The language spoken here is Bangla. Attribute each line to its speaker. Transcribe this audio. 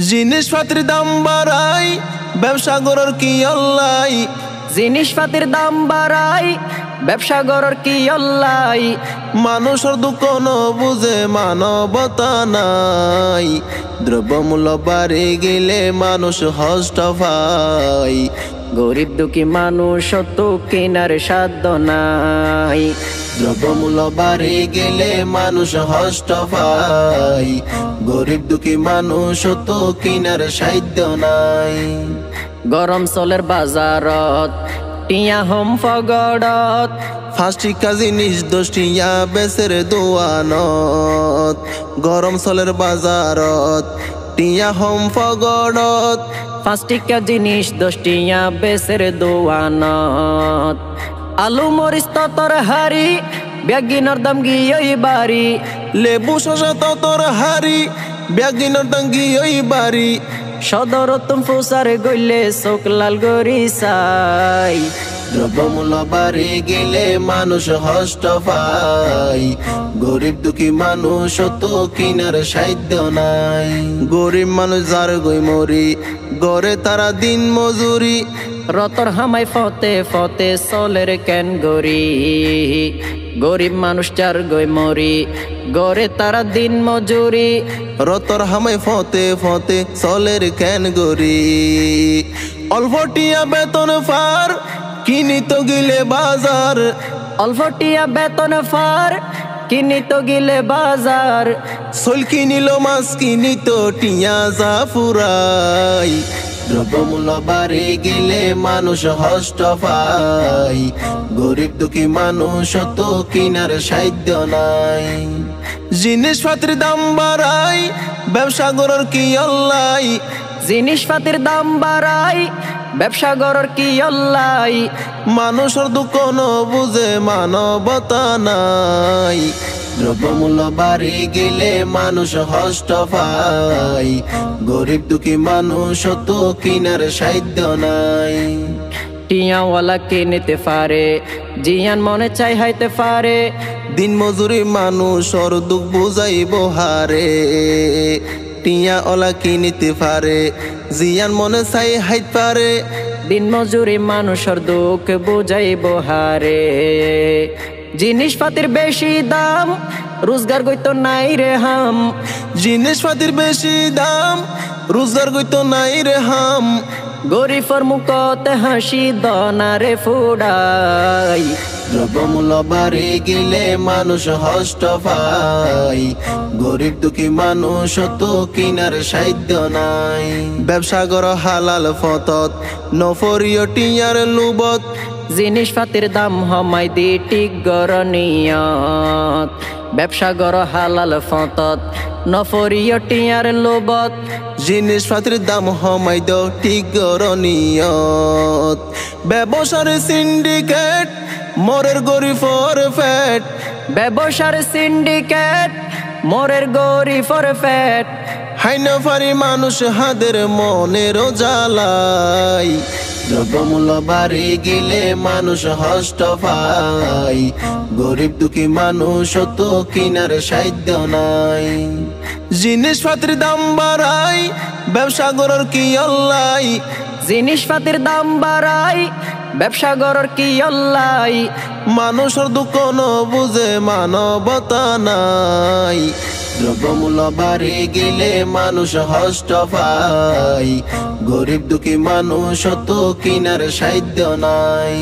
Speaker 1: জিনিসপাতির দাম বাড়াই, ব্যবসা গড়ার কি অল্লাই।
Speaker 2: জিনিসপাতির দাম বাড়াই, ব্যবসা গড়ার কি অল্লাই।
Speaker 1: মানুষের দুঃখ ন বুঝে মানবতা নাই। দ্রব্যমূল্য বাড়ে গেলে মানুষ হষ্ট পায়।
Speaker 2: গরিব দুঃখী মানুষ তো কেনার সাধ্য নাই।
Speaker 1: দ্রব্যমূল্য বাড়ে গেলে মানুষ হষ্ট পায়। গরিব দুঃখী মানুষ তো কেনার সাধ্য নাই।
Speaker 2: গরম চলের বাজারত টিয়া হোম ফগড়ত।
Speaker 1: 5টা জিনিস 10 টিয়া বেচের দোয়ানত। গরম চলের বাজারত টিয়া হোম ফগড়ত।
Speaker 2: 5টা জিনিস 10 টিয়া বেচের দোয়ানত। আলু মরিচ ততর হারি, বেগিনের দাম গিয়ে বাড়ি।
Speaker 1: লেবু শসা ততর হারি, বেগিনের দাম গিয়ে বাড়ি।
Speaker 2: সদর তুম ফুসারে গইলে চোখ লাল গরি চাই।
Speaker 1: দ্রব্যমূল্য বাড়ে গেলে মানুষ হষ্ট পায়। গরিব দুঃখী মানুষ তো কিনার সাধ্য নাই। গরিব মানুষ যার গই মরি, গড়ে তারা দিন মজুরি।
Speaker 2: রতর হামাই ফতে ফতে চলের কেন গরি। গরিব মানুষ চার গই মরি, গড়ে তারা দিন মজুরি।
Speaker 1: রতর হামাই ফতে ফতে চলের কেন গরি। অল্প টিয়া বেতন ফার, কিনিত গিলে বাজার।
Speaker 2: অল্প টিয়া বেতন ফার, কিনিত গিলে বাজার।
Speaker 1: চল কিনিল মাছ কিনিত টিয়া যা ফুরাই। দ্রব্যমূল্য বাড়ে গেলে মানুষ হষ্ট পায়। গরিব দুঃখী মানুষ তো কিনার সাধ্য নাই। জিনিসপাতির দাম বাড়াই, ব্যবসা গড়ার কি অল্লাই।
Speaker 2: জিনিসপাতির দাম বাড়াই, ব্যবসা গড়ার কি অল্লাই।
Speaker 1: মানুষের দুঃখ ন বুঝে মানবতা নাই। দ্রব্যমূল্য বাড়ে গেলে মানুষ হষ্ট পায়। গরিব দুঃখী মানুষ তো কিনার সাধ্য নাই।
Speaker 2: টিয়াওয়ালা কিনিতে পারে, জিয়ান মনে চাই হাইতে পারে।
Speaker 1: দিন মজুরি মানুষর দুঃখ বুঝাইব হারে। টিয়াওয়ালা কিনিতে পারে, জিয়ান মনে চাই হাইত পারে।
Speaker 2: দিন মজুরি মানুষের দুঃখ বুঝাইব হারে। জিনিসপাতির বেশি দাম, রোজগার গইতো নাই রে হাম।
Speaker 1: জিনিসপাতির বেশি দাম, রোজগার গইতো নাই রে হাম।
Speaker 2: গরিবর মুখতে হাসি দনারে ফুডাই।
Speaker 1: দ্রব্যমূল্য বাড়ে গেলে মানুষ হষ্ট পায়। গরিব দুঃখী মানুষ তো কিনার সাধ্য নাই। ব্যবসা গড় হালাল ফতত, নফরিয় টিয়ার লুবত।
Speaker 2: জিনিসপাতির দাম হমাই দি ঠিক গরনিয়ত। ব্যবসা গড় হালাল ফতত, নফরিয় টিয়ার লোবত।
Speaker 1: জিনিসপাতির দাম হমাই দ ঠিক গরনিয়ত। ব্যবসার সিন্ডিকেট, মরের গরিবর ফেট।
Speaker 2: ব্যবসার সিন্ডিকেট, মরের গরিবর ফেট।
Speaker 1: হাইনা ফারি মানুষ হাদের মনের জ্বালাই। দ্রব্যমূল্য বাড়ে গেলে মানুষ হষ্ট পায়। গরিব দুঃখী মানুষ তো কিনার সাধ্য নাই। জিনিসপাতির দাম বাড়াই, ব্যবসা গড়ার কি অল্লাই।
Speaker 2: জিনিসপাতির দাম বাড়াই, ব্যবসা গড়ার কি অল্লাই।
Speaker 1: মানুষের দুঃখ ন বুঝে মানবতা নাই। দ্রব্যমূল্য বাড়ে গেলে মানুষ হষ্ট পায়। গরিব দুঃখী মানুষ তো কিনার সাধ্য নাই।